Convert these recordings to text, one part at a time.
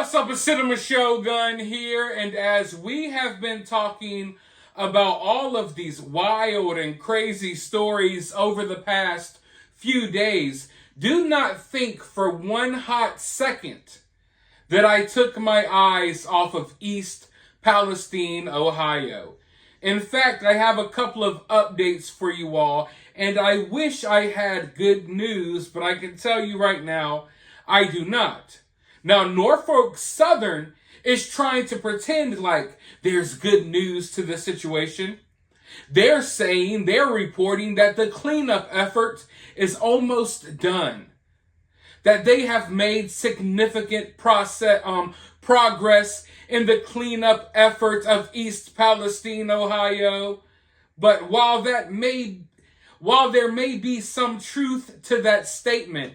What's up, it's Cinema Shogun here, and as we have been talking about all of these wild and crazy stories over the past few days, do not think for one hot second that I took my eyes off of East Palestine, Ohio. In fact, I have a couple of updates for you all, and I wish I had good news, but I can tell you right now, I do not. Now, Norfolk Southern is trying to pretend like there's good news to the situation. They're reporting that the cleanup effort is almost done. That they have made significant progress in the cleanup effort of East Palestine, Ohio. But while there may be some truth to that statement,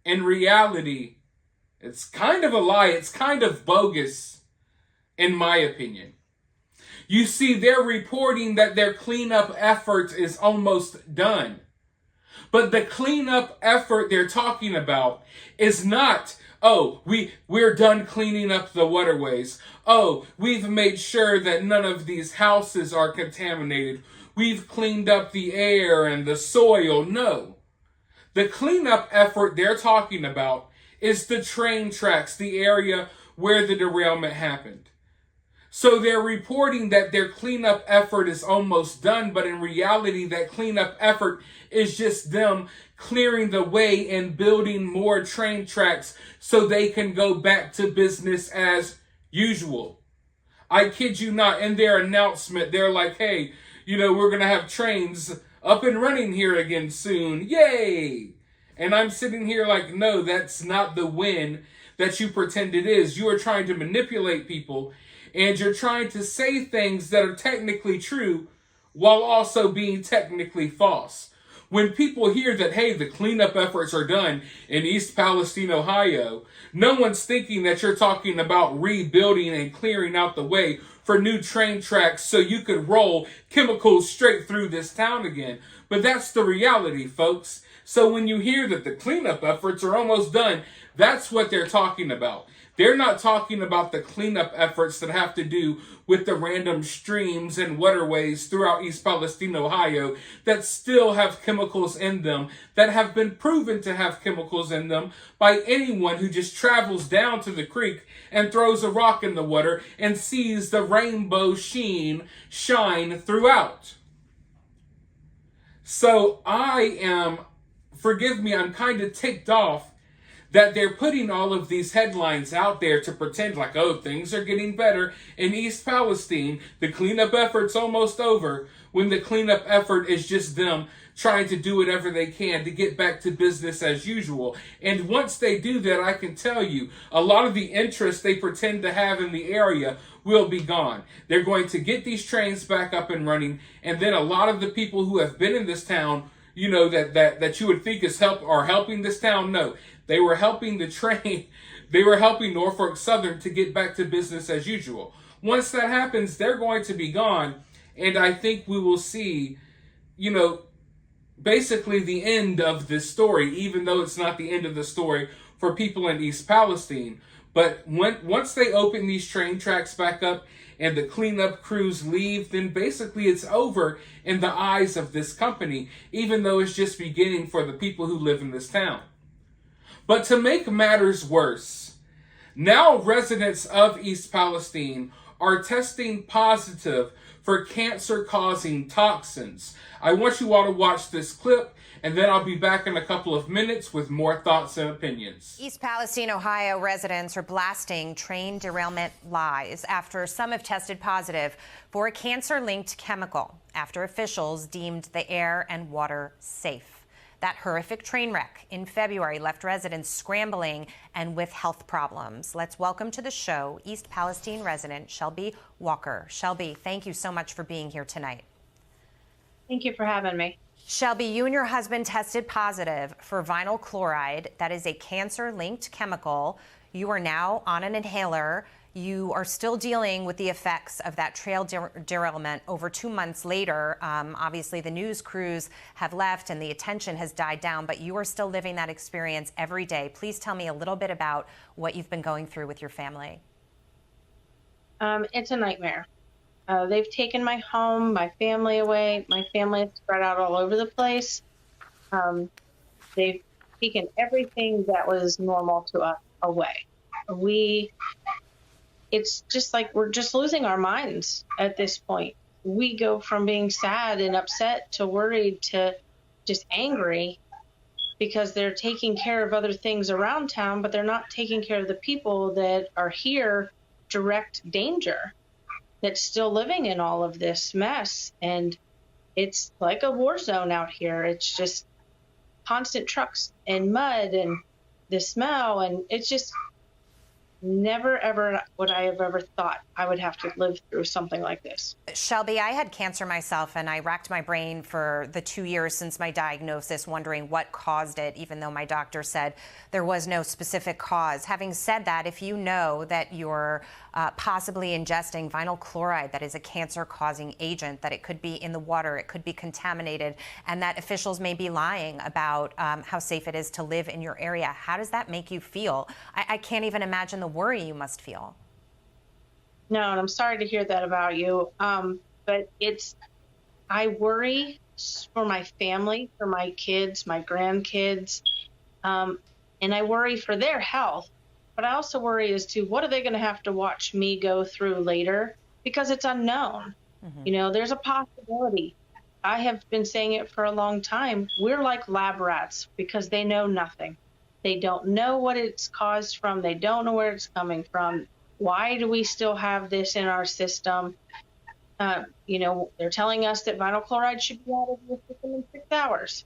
in reality, it's kind of a lie. It's kind of bogus, in my opinion. You see, they're reporting that their cleanup effort is almost done. But the cleanup effort they're talking about is not, oh, we're done cleaning up the waterways. Oh, we've made sure that none of these houses are contaminated. We've cleaned up the air and the soil. No. The cleanup effort they're talking about is the train tracks, the area where the derailment happened. So they're reporting that their cleanup effort is almost done, but in reality, that cleanup effort is just them clearing the way and building more train tracks so they can go back to business as usual. I kid you not, in their announcement, they're like, hey, we're going to have trains up and running here again soon. Yay! And I'm sitting here like, no, that's not the win that you pretend it is. You are trying to manipulate people, and you're trying to say things that are technically true while also being technically false. When people hear that, hey, the cleanup efforts are done in East Palestine, Ohio, no one's thinking that you're talking about rebuilding and clearing out the way for new train tracks so you could roll chemicals straight through this town again. But that's the reality, folks. So when you hear that the cleanup efforts are almost done, that's what they're talking about. They're not talking about the cleanup efforts that have to do with the random streams and waterways throughout East Palestine, Ohio, that still have chemicals in them, that have been proven to have chemicals in them by anyone who just travels down to the creek and throws a rock in the water and sees the rainbow shine throughout. So forgive me, I'm kind of ticked off that they're putting all of these headlines out there to pretend like, oh, things are getting better in East Palestine. The cleanup effort's almost over, when the cleanup effort is just them trying to do whatever they can to get back to business as usual. And once they do that, I can tell you, a lot of the interest they pretend to have in the area will be gone. They're going to get these trains back up and running, and then a lot of the people who have been in this town, that you would think are helping this town. No, they were helping the train. They were helping Norfolk Southern to get back to business as usual. Once that happens, they're going to be gone. And I think we will see, basically the end of this story, even though it's not the end of the story for people in East Palestine. But once they open these train tracks back up and the cleanup crews leave, then basically it's over in the eyes of this company, even though it's just beginning for the people who live in this town. But to make matters worse, now residents of East Palestine are testing positive for cancer-causing toxins. I want you all to watch this clip, and then I'll be back in a couple of minutes with more thoughts and opinions. East Palestine, Ohio residents are blasting train derailment lies after some have tested positive for a cancer-linked chemical after officials deemed the air and water safe. That horrific train wreck in February left residents scrambling and with health problems. Let's welcome to the show East Palestine resident Shelby Walker. Shelby, thank you so much for being here tonight. Thank you for having me. Shelby, you and your husband tested positive for vinyl chloride. That is a cancer-linked chemical. You are now on an inhaler. You are still dealing with the effects of that trail derailment over 2 months later. Obviously, the news crews have left and the attention has died down, but you are still living that experience every day. Please tell me a little bit about what you've been going through with your family. It's a nightmare. They've taken my home, my family away. My family is spread out all over the place. They've taken everything that was normal to us away. It's just like we're just losing our minds at this point. We go from being sad and upset to worried to just angry because they're taking care of other things around town, but they're not taking care of the people that are here, direct danger, that's still living in all of this mess. And it's like a war zone out here. It's just constant trucks and mud and the smell, and it's just never ever would I have ever thought I would have to live through something like this. Shelby, I had cancer myself, and I racked my brain for the 2 years since my diagnosis, wondering what caused it, even though my doctor said there was no specific cause. Having said that, if you know that you're possibly ingesting vinyl chloride, that is a cancer-causing agent, that it could be in the water, it could be contaminated, and that officials may be lying about how safe it is to live in your area, how does that make you feel? I can't even imagine the worry you must feel. No, and I'm sorry to hear that about you. But I worry for my family, for my kids, my grandkids, and I worry for their health. But I also worry as to what are they going to have to watch me go through later, because it's unknown. You know, there's a possibility. I have been saying it for a long time. We're like lab rats because they know nothing. They don't know what it's caused from. They don't know where it's coming from. Why do we still have this in our system? You know, they're telling us that vinyl chloride should be out of the system in 6 hours.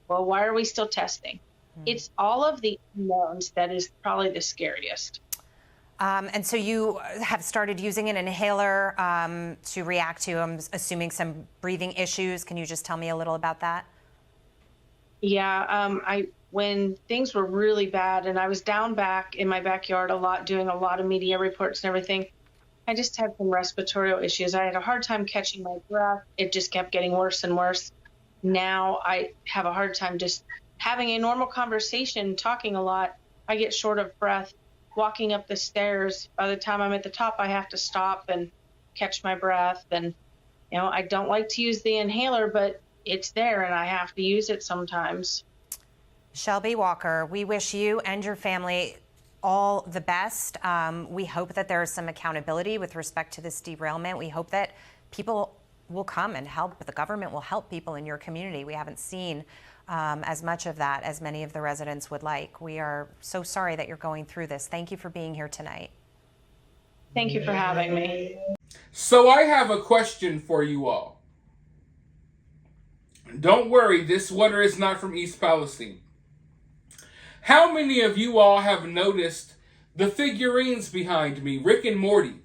Well, why are we still testing? It's all of the unknowns that is probably the scariest. And so you have started using an inhaler to react to, I'm assuming, some breathing issues. Can you just tell me a little about that? Yeah, when things were really bad and I was down back in my backyard a lot, doing a lot of media reports and everything, I just had some respiratory issues. I had a hard time catching my breath. It just kept getting worse and worse. Now I have a hard time just having a normal conversation, talking a lot. I get short of breath, walking up the stairs. By the time I'm at the top, I have to stop and catch my breath. And, you know, I don't like to use the inhaler, but it's there and I have to use it sometimes. Shelby Walker, we wish you and your family all the best. We hope that there is some accountability with respect to this derailment. We hope that people will come and help, the government will help people in your community. We haven't seen as much of that as many of the residents would like. We are so sorry that you're going through this. Thank you for being here tonight. Thank you for having me. So I have a question for you all. Don't worry, this water is not from East Palestine. How many of you all have noticed the figurines behind me, Rick and Morty?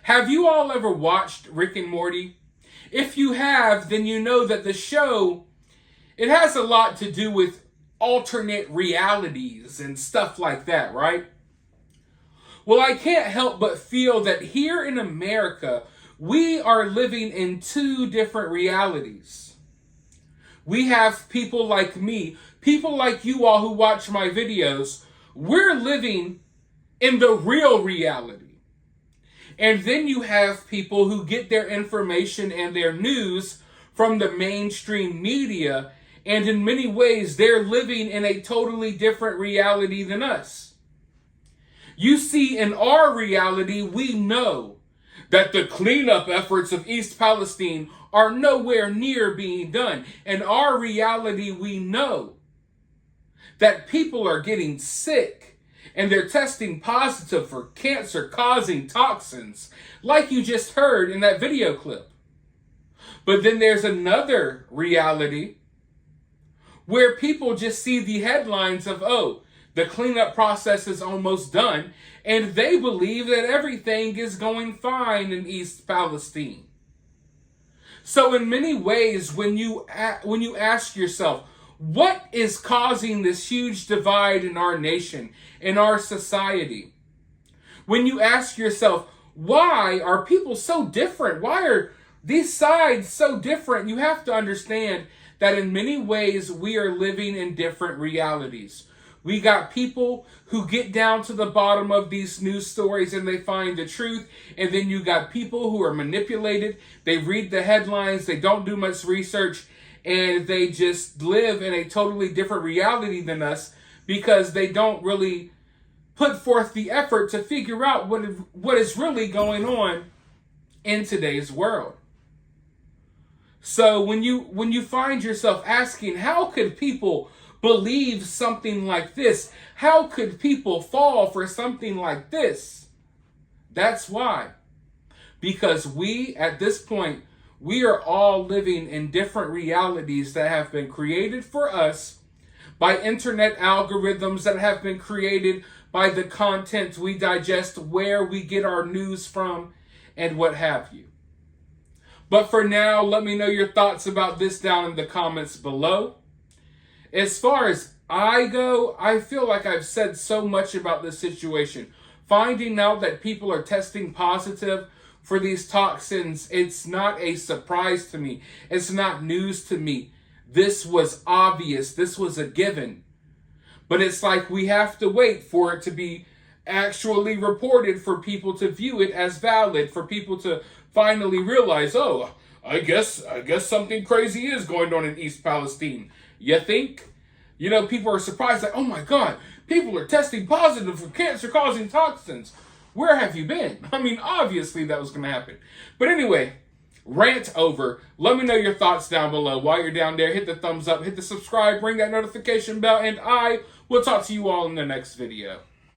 Have you all ever watched Rick and Morty? If you have, then you know that the show, it has a lot to do with alternate realities and stuff like that, right? Well, I can't help but feel that here in America, we are living in two different realities. We have people like me, people like you all who watch my videos. We're living in the real reality. And then you have people who get their information and their news from the mainstream media. And in many ways, they're living in a totally different reality than us. You see, in our reality, we know that the cleanup efforts of East Palestine are nowhere near being done. In our reality, we know that people are getting sick and they're testing positive for cancer-causing toxins, like you just heard in that video clip. But then there's another reality where people just see the headlines of, oh, the cleanup process is almost done, and they believe that everything is going fine in East Palestine. So in many ways, when you ask yourself, what is causing this huge divide in our nation, in our society? When you ask yourself, why are people so different? Why are these sides so different? You have to understand that in many ways we are living in different realities. We got people who get down to the bottom of these news stories and they find the truth. And then you got people who are manipulated. They read the headlines. They don't do much research. And they just live in a totally different reality than us because they don't really put forth the effort to figure out what is really going on in today's world. So when you find yourself asking, how could people believe something like this? How could people fall for something like this? That's why. Because we, at this point, we are all living in different realities that have been created for us by internet algorithms that have been created by the content we digest, where we get our news from, and what have you. But for now, let me know your thoughts about this down in the comments below. As far as I go, I feel like I've said so much about this situation. Finding out that people are testing positive for these toxins, it's not a surprise to me. It's not news to me. This was obvious. This was a given. But it's like we have to wait for it to be actually reported for people to view it as valid, for people to finally realize, oh, I guess something crazy is going on in East Palestine. You think? You know, people are surprised, like, oh my God, people are testing positive for cancer-causing toxins. Where have you been? I mean, obviously that was going to happen. But anyway, rant over. Let me know your thoughts down below. While you're down there, hit the thumbs up, hit the subscribe, ring that notification bell, and I will talk to you all in the next video.